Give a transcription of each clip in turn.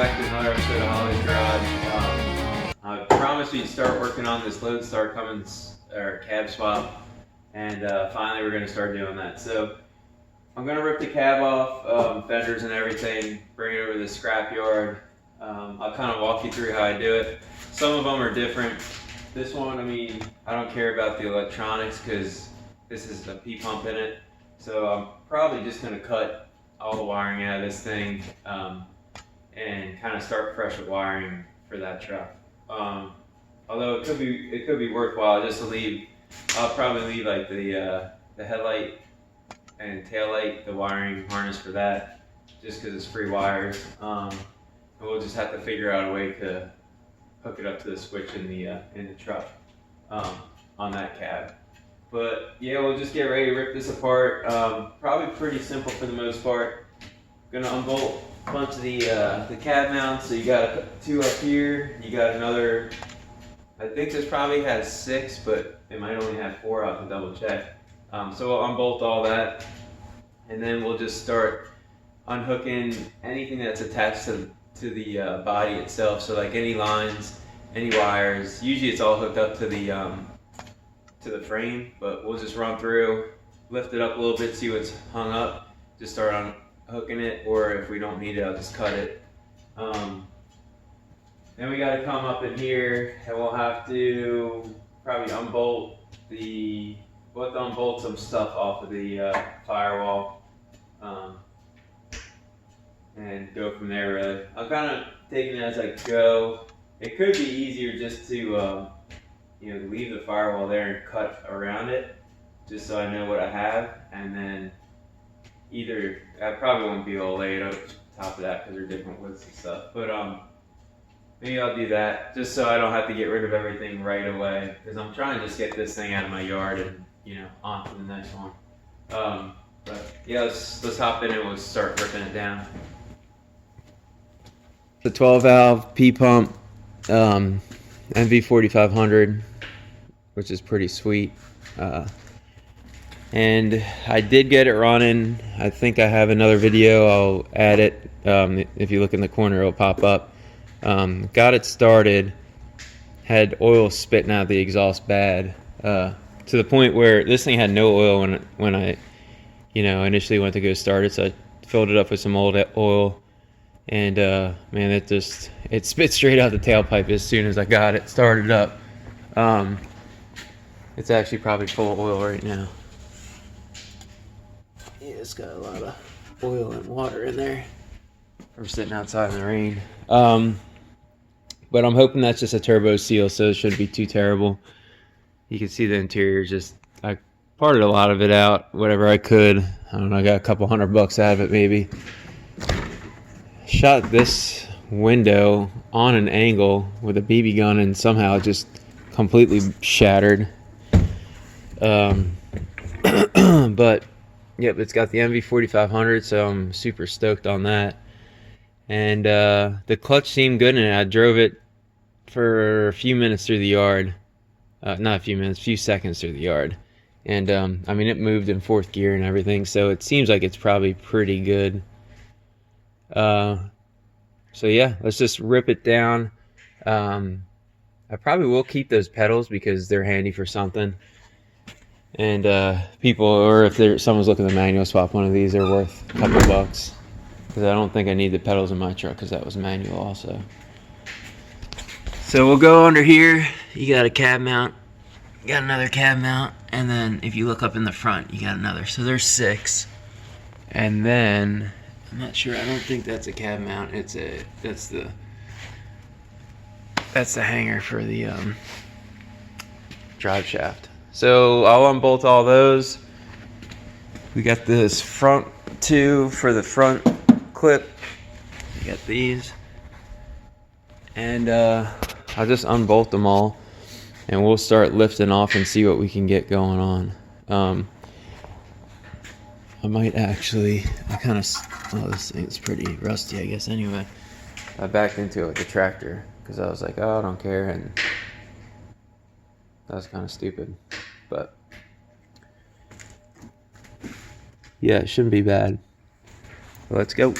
back to another episode of Holly's Garage. I promised we'd start working on this Loadstar Cummins or cab swap, and finally we're going to start doing that. So I'm going to rip the cab off, fenders and everything, bring it over to the scrap yard. I'll kind of walk you through how I do it. Some of them are different. This one, I mean, I don't care about the electronics because this is a P-pump in it. So I'm probably just going to cut all the wiring out of this thing and kind of start fresh with wiring for that truck. Although it could be worthwhile just to leave. I'll probably leave like the headlight and tail light, the wiring harness for that, just because it's free wires. And we'll just have to figure out a way to hook it up to the switch in the truck on that cab. But yeah, we'll just get ready to rip this apart. Probably pretty simple for the most part. Gonna unbolt a bunch of the cab mounts. So you got 2 up here. You got another. I think this probably has 6, but it might only have 4. I'll have to double check. So we'll unbolt all that, and then we'll just start unhooking anything that's attached to the body itself. So like any lines, any wires. Usually it's all hooked up to the frame, but we'll just run through, lift it up a little bit, see what's hung up, just start unhooking it, or if we don't need it, I'll just cut it. Then we got to come up in here, and we'll have to probably unbolt some stuff off of the firewall, and go from there. Really, I'm kind of taking it as I go. It could be easier just to leave the firewall there and cut around it, just so I know what I have, and then either I probably won't be able to lay it up top of that because they're different widths and stuff. But maybe I'll do that just so I don't have to get rid of everything right away, because I'm trying to just get this thing out of my yard and on to the next one. But yeah, let's hop in and we'll start ripping it down. The 12 valve P pump MV 4500, which is pretty sweet. And I did get it running. I think I have another video. I'll add it. If you look in the corner, it'll pop up. Got it started. Had oil spitting out the exhaust bad, to the point where this thing had no oil when I initially went to go start it. So I filled it up with some old oil. And man, it spit straight out the tailpipe as soon as I got it started up. It's actually probably full of oil right now. Yeah, it's got a lot of oil and water in there from sitting outside in the rain. But I'm hoping that's just a turbo seal, so it shouldn't be too terrible. You can see the interior. I parted a lot of it out, whatever I could. I don't know, I got a couple $100 out of it maybe. Shot this window on an angle with a BB gun, and somehow it just completely shattered. But yep, it's got the MV 4500, so I'm super stoked on that. And the clutch seemed good in it. I drove it for a few minutes through the yard. Not a few minutes, a few seconds through the yard. And I mean, it moved in 4th gear and everything, so it seems like it's probably pretty good. So yeah, let's just rip it down. I probably will keep those pedals because they're handy for something. And people, or if someone's looking to manual swap one of these, they're worth a couple bucks. Because I don't think I need the pedals in my truck because that was manual also. So we'll go under here. You got a cab mount. You got another cab mount. And then if you look up in the front, you got another. So there's 6. And then, I'm not sure. I don't think that's a cab mount. That's the hanger for the drive shaft. So I'll unbolt all those. We got this front 2 for the front clip. You got these. And I'll just unbolt them all, and we'll start lifting off and see what we can get going on. I might actually, this thing's pretty rusty, I guess, anyway. I backed into it with the tractor because I was like, oh, I don't care, and that was kind of stupid. But yeah, it shouldn't be bad. Let's go.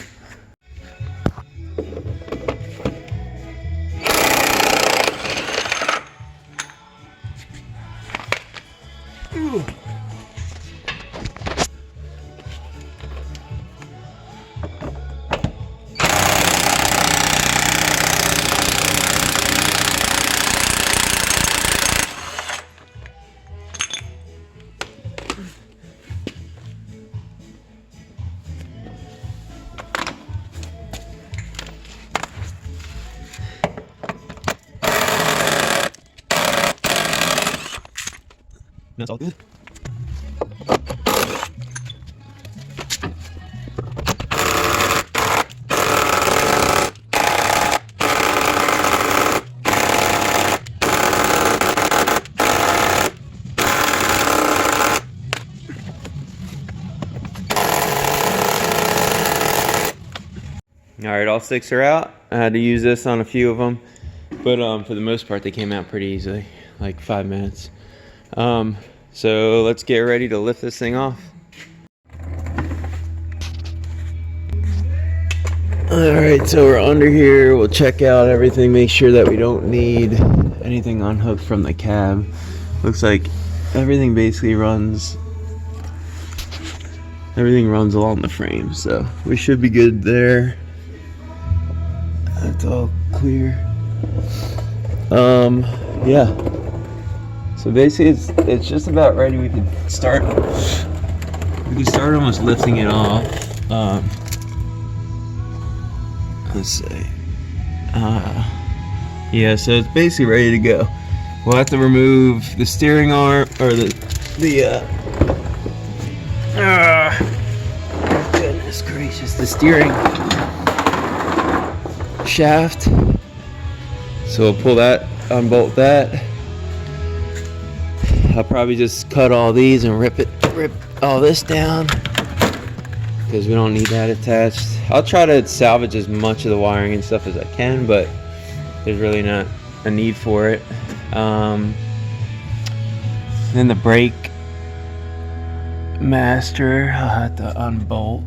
That's all good. Alright, all 6 are out. I had to use this on a few of them, but for the most part they came out pretty easily, like 5 minutes. So let's get ready to lift this thing off. Alright, so we're under here. We'll check out everything, make sure that we don't need anything unhooked from the cab. Looks like everything basically runs along the frame, so we should be good there. That's all clear. Yeah. So basically it's just about ready. We can start almost lifting it off. Let's see. Yeah, so it's basically ready to go. We'll have to remove the steering arm, or goodness gracious, the steering shaft. So we'll pull that, unbolt that. I'll probably just cut all these and rip all this down because we don't need that attached. I'll try to salvage as much of the wiring and stuff as I can, but there's really not a need for it. Then the brake master, I'll have to unbolt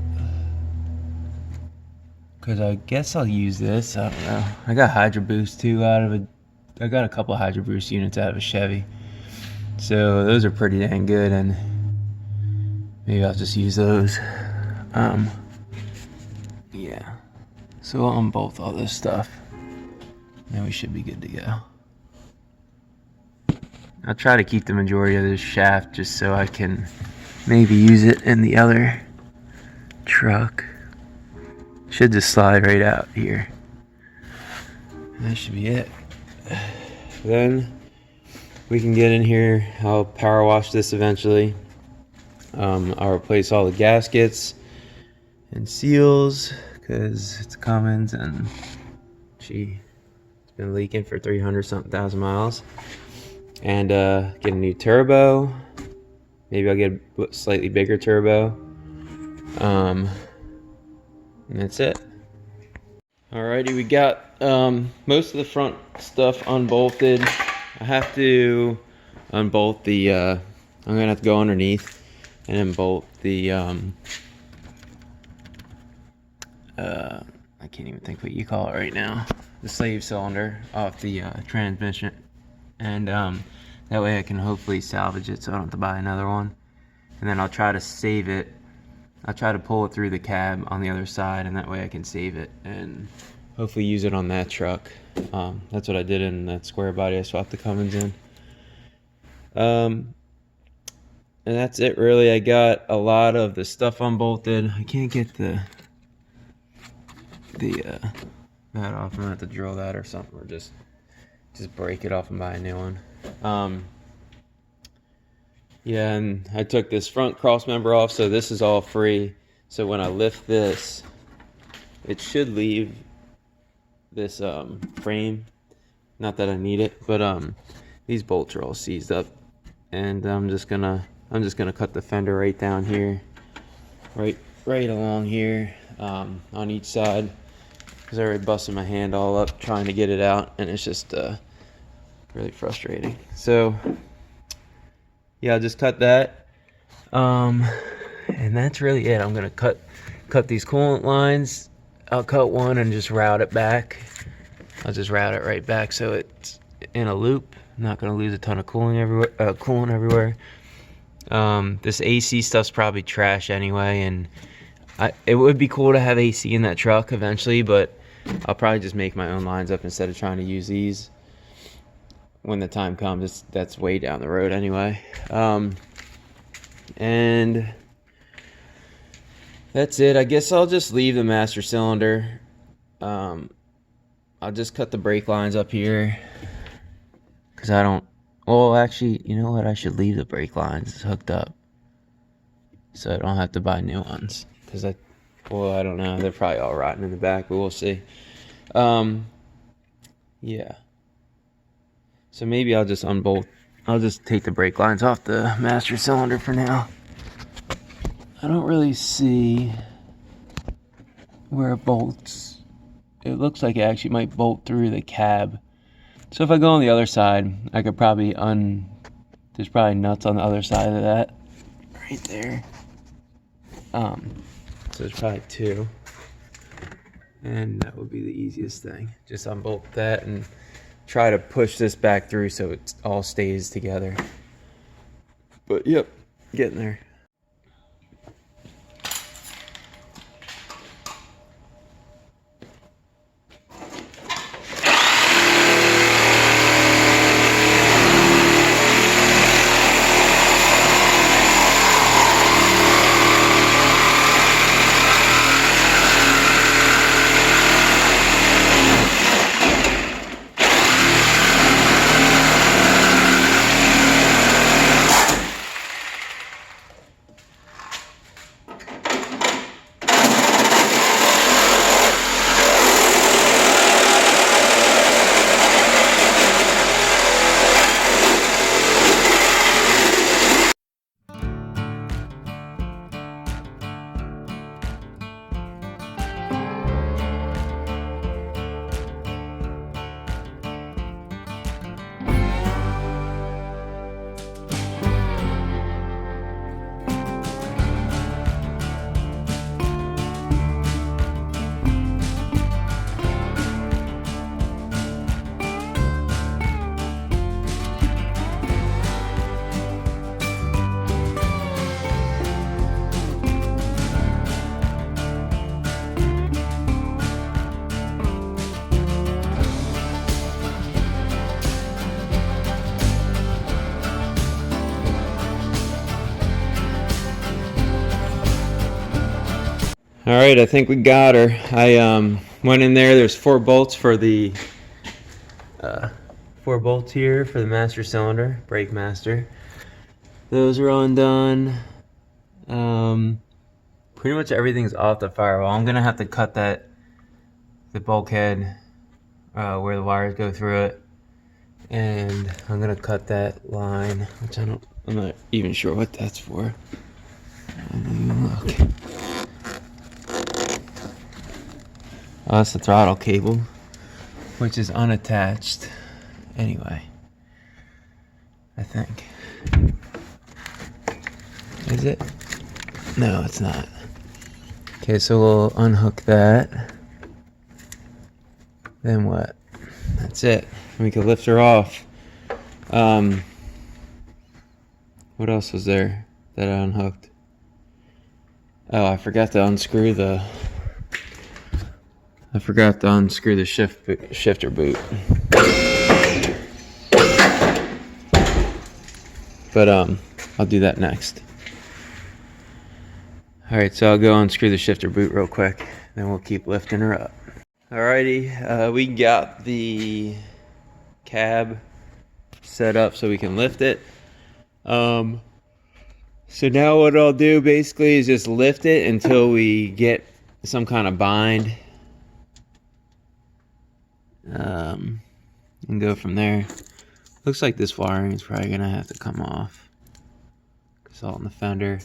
because I guess I'll use this. I don't know. I got Hydro Boost too I got a couple of Hydro Boost units out of a Chevy, so those are pretty dang good, and maybe I'll just use those. Yeah, so I'll unbolt all this stuff and we should be good to go. I'll try to keep the majority of this shaft just so I can maybe use it in the other truck. Should just slide right out here. That should be it. Then we can get in here. I'll power wash this eventually. I'll replace all the gaskets and seals because it's Cummins and it's been leaking for 300-something thousand miles. And get a new turbo. Maybe I'll get a slightly bigger turbo. And that's it. Alrighty, we got most of the front stuff unbolted. I have to unbolt the I'm gonna have to go underneath and unbolt the I can't even think what you call it right now, the slave cylinder off the transmission, and that way I can hopefully salvage it so I don't have to buy another one. And then I'll try to save it. I'll try to pull it through the cab on the other side, and that way I can save it and hopefully use it on that truck. That's what I did in that square body I swapped the Cummins in. And that's it really. I got a lot of the stuff unbolted. I can't get that off. I'm gonna have to drill that or something, or just break it off and buy a new one. Yeah, and I took this front cross member off, so this is all free. So when I lift this, it should leave this frame. Not that I need it, but these bolts are all seized up, and I'm just gonna cut the fender right down here, right along here, on each side, because I already busted my hand all up trying to get it out, and it's just really frustrating. So yeah, I'll just cut that, and that's really it. I'm gonna cut these coolant lines. I'll cut one and just route it back. I'll just route it right back so it's in a loop. I'm not gonna lose a ton of coolant everywhere. This AC stuff's probably trash anyway, and it would be cool to have AC in that truck eventually, but I'll probably just make my own lines up instead of trying to use these when the time comes. That's way down the road anyway. And that's it. I guess I'll just leave the master cylinder. I'll just cut the brake lines up here because I don't Well, actually, you know what? I should leave the brake lines hooked up, so I don't have to buy new ones. Cause I don't know. They're probably all rotten in the back, but we'll see. Yeah. So maybe I'll just unbolt. I'll just take the brake lines off the master cylinder for now. I don't really see where it bolts. It looks like it actually might bolt through the cab. So if I go on the other side, I could probably there's probably nuts on the other side of that. Right there. So there's probably two. And that would be the easiest thing. Just unbolt that and try to push this back through so it all stays together. But yep, getting there. All right, I think we got her. I went in there. There's 4 bolts for the 4 bolts here for the master cylinder, brake master. Those are undone. Pretty much everything's off the firewall. I'm gonna have to cut the bulkhead where the wires go through it, and I'm gonna cut that line, which I'm not even sure what that's for. I don't even look. Oh, that's the throttle cable, which is unattached. Anyway, I think. Is it? No, it's not. Okay, so we'll unhook that. Then what? That's it. We can lift her off. What else was there that I unhooked? Oh, I forgot to unscrew the shifter boot. But I'll do that next. Alright, so I'll go unscrew the shifter boot real quick, then we'll keep lifting her up. Alrighty, we got the cab set up so we can lift it. So now what I'll do basically is just lift it until we get some kind of bind. And go from there. Looks like this wiring is probably gonna have to come off. It's all in the fender.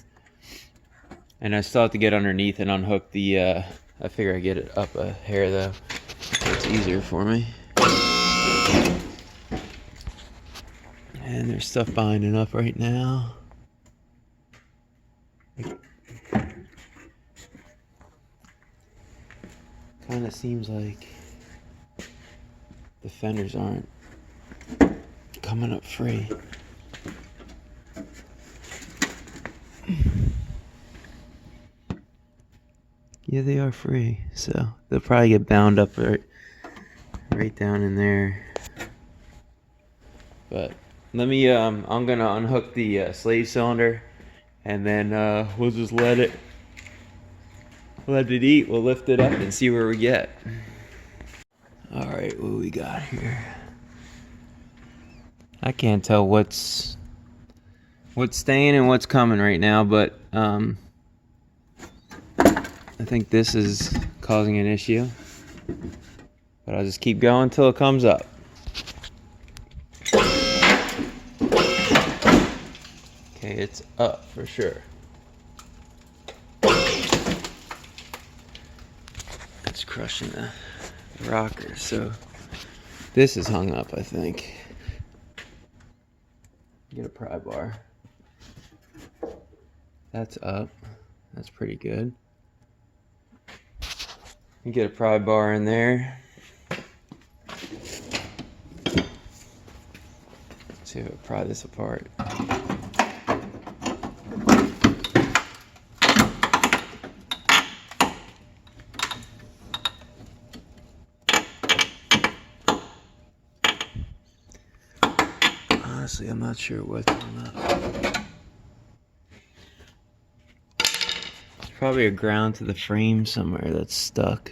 And I still have to get underneath and unhook the, I figure I get it up a hair though. So it's easier for me. And there's stuff binding up right now. Kind of seems like the fenders aren't coming up free. Yeah, they are free, so they'll probably get bound up right down in there. But let me, I'm gonna unhook the slave cylinder, and then we'll just let it eat. We'll lift it up and see where we get. All right, what we got here? I can't tell what's staying and what's coming right now, but I think this is causing an issue. But I'll just keep going until it comes up. Okay, it's up for sure. It's crushing the rocker, so this is hung up, I think. Get a pry bar. That's up. That's pretty good. You get a pry bar in there. Let's see if I pry this apart. Honestly, I'm not sure what's on that. There's probably a ground to the frame somewhere that's stuck.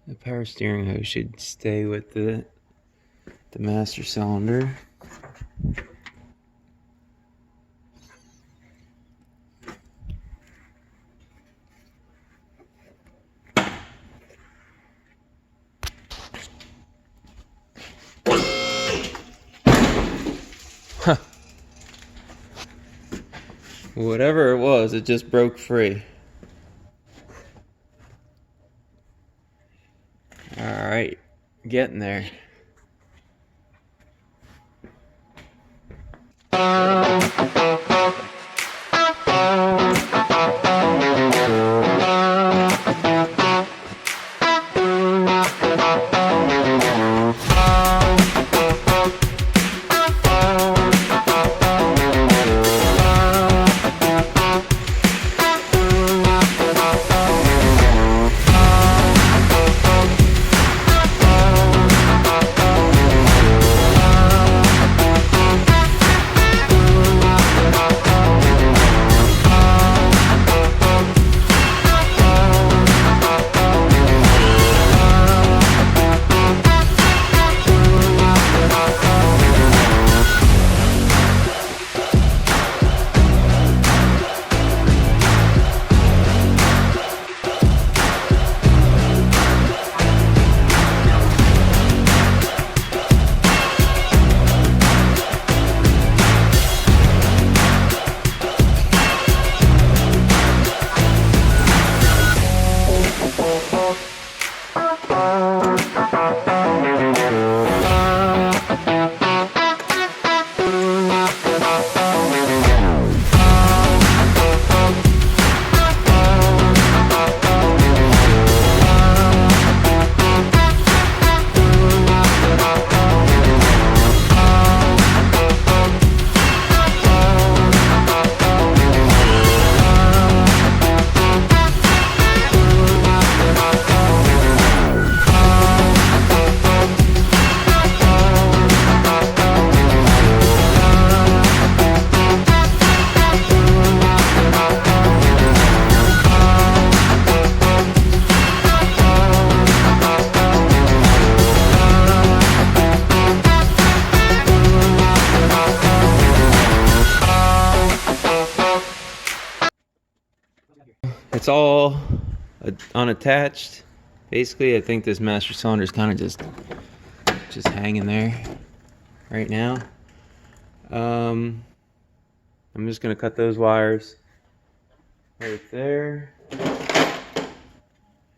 The power steering hose should stay with the master cylinder. Whatever it was, it just broke free. Alright, getting there. It's all unattached. Basically, I think this master cylinder is kind of just hanging there right now. I'm just gonna cut those wires right there, and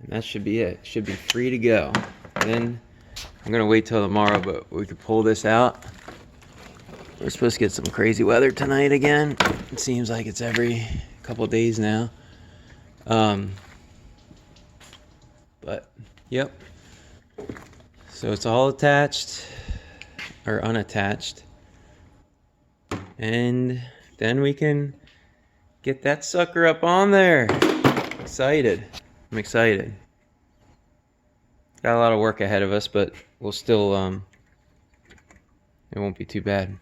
that should be it. Should be free to go. Then I'm gonna wait till tomorrow, but we could pull this out. We're supposed to get some crazy weather tonight again. It seems like it's every couple days now. But yep, so it's all attached or unattached, and then we can get that sucker up on there. I'm excited. Got a lot of work ahead of us, but we'll still it won't be too bad.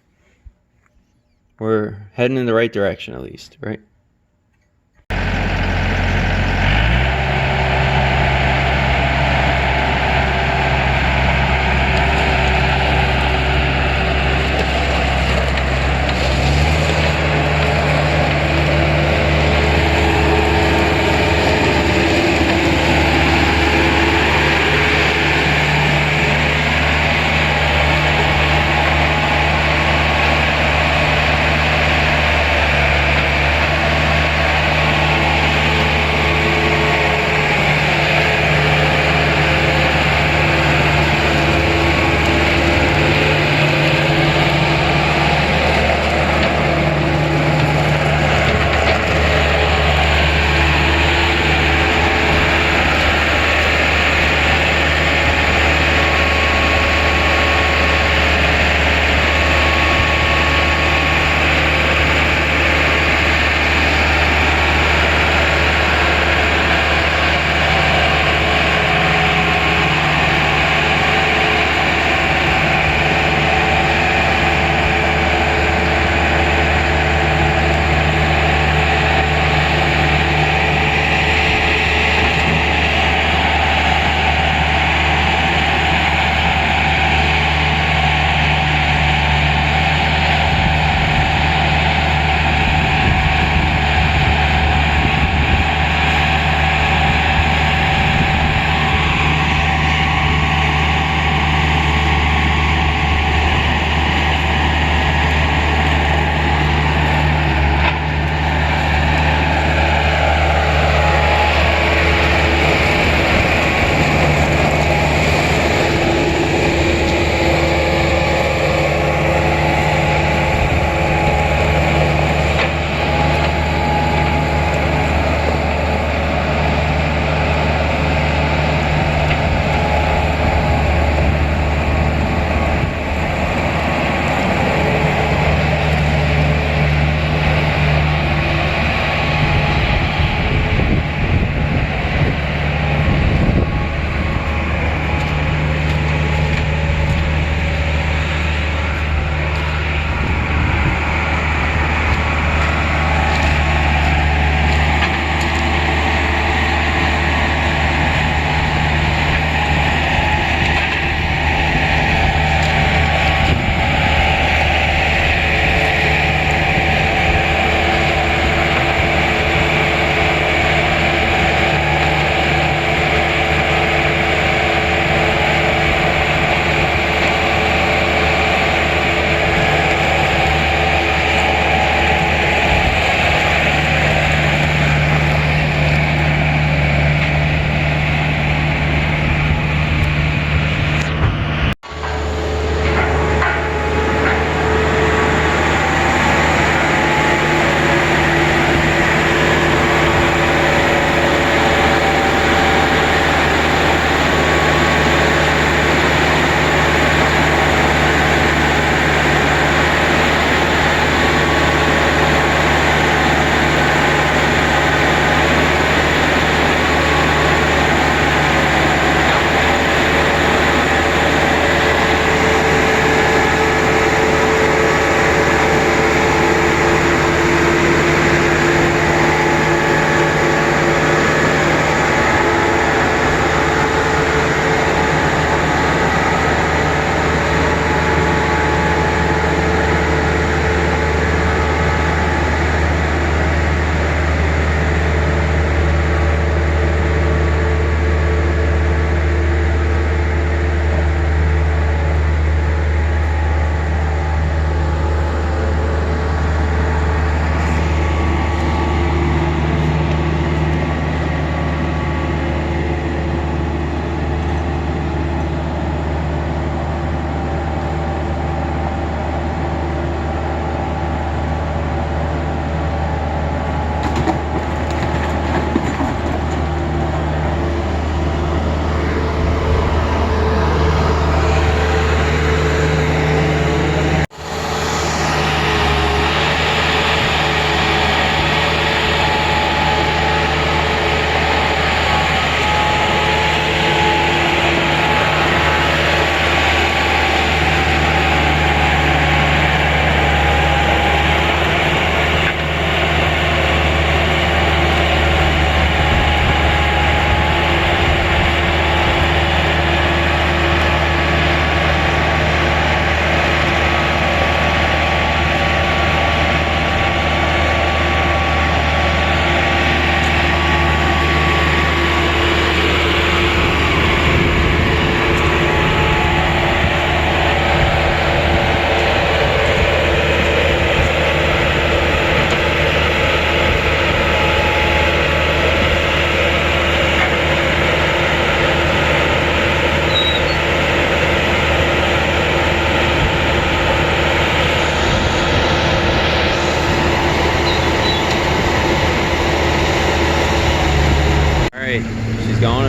We're heading in the right direction, at least, right?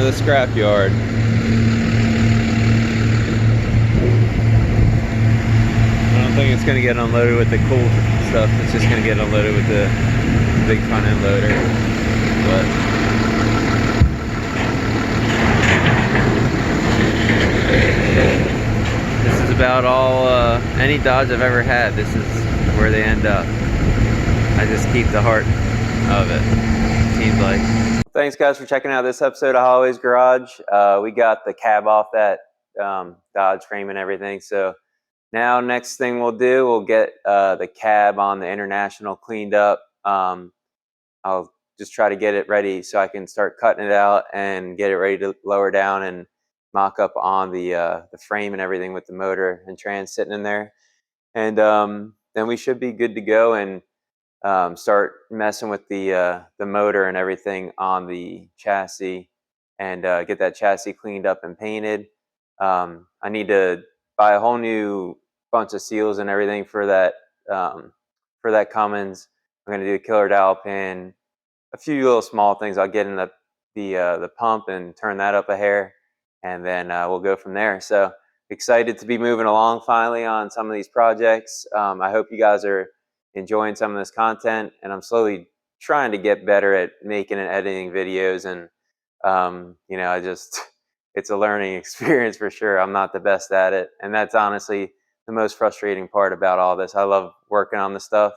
the scrapyard. I don't think it's going to get unloaded with the cool stuff. It's just going to get unloaded with the big front end loader. But this is about all any Dodge I've ever had. This is where they end up. I just keep the heart of it, seems like. Thanks guys for checking out this episode of Holloway's Garage. We got the cab off that Dodge frame and everything. So now next thing we'll do, we'll get the cab on the International cleaned up. I'll just try to get it ready so I can start cutting it out and get it ready to lower down and mock up on the frame and everything with the motor and trans sitting in there. And then we should be good to go and start messing with the motor and everything on the chassis and get that chassis cleaned up and painted. I need to buy a whole new bunch of seals and everything for that Cummins. I'm going to do a killer dowel pin, a few little small things. I'll get in the pump and turn that up a hair, and then we'll go from there. So excited to be moving along finally on some of these projects. I hope you guys are enjoying some of this content, and I'm slowly trying to get better at making and editing videos. And you know, it's a learning experience for sure. I'm not the best at it, and that's honestly the most frustrating part about all this. I love working on the stuff,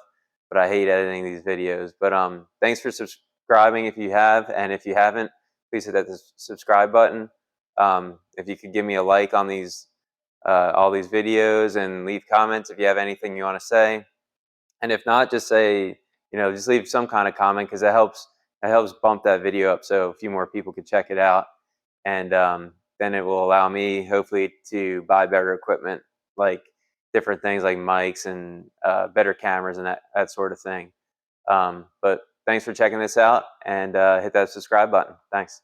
but I hate editing these videos. But thanks for subscribing if you have, and if you haven't, please hit that subscribe button. If you could give me a like on these all these videos and leave comments if you have anything you want to say. And if not, just say, you know, just leave some kind of comment, because it helps bump that video up so a few more people can check it out. And then it will allow me, hopefully, to buy better equipment, like different things like mics and better cameras and that sort of thing. But thanks for checking this out, and hit that subscribe button. Thanks.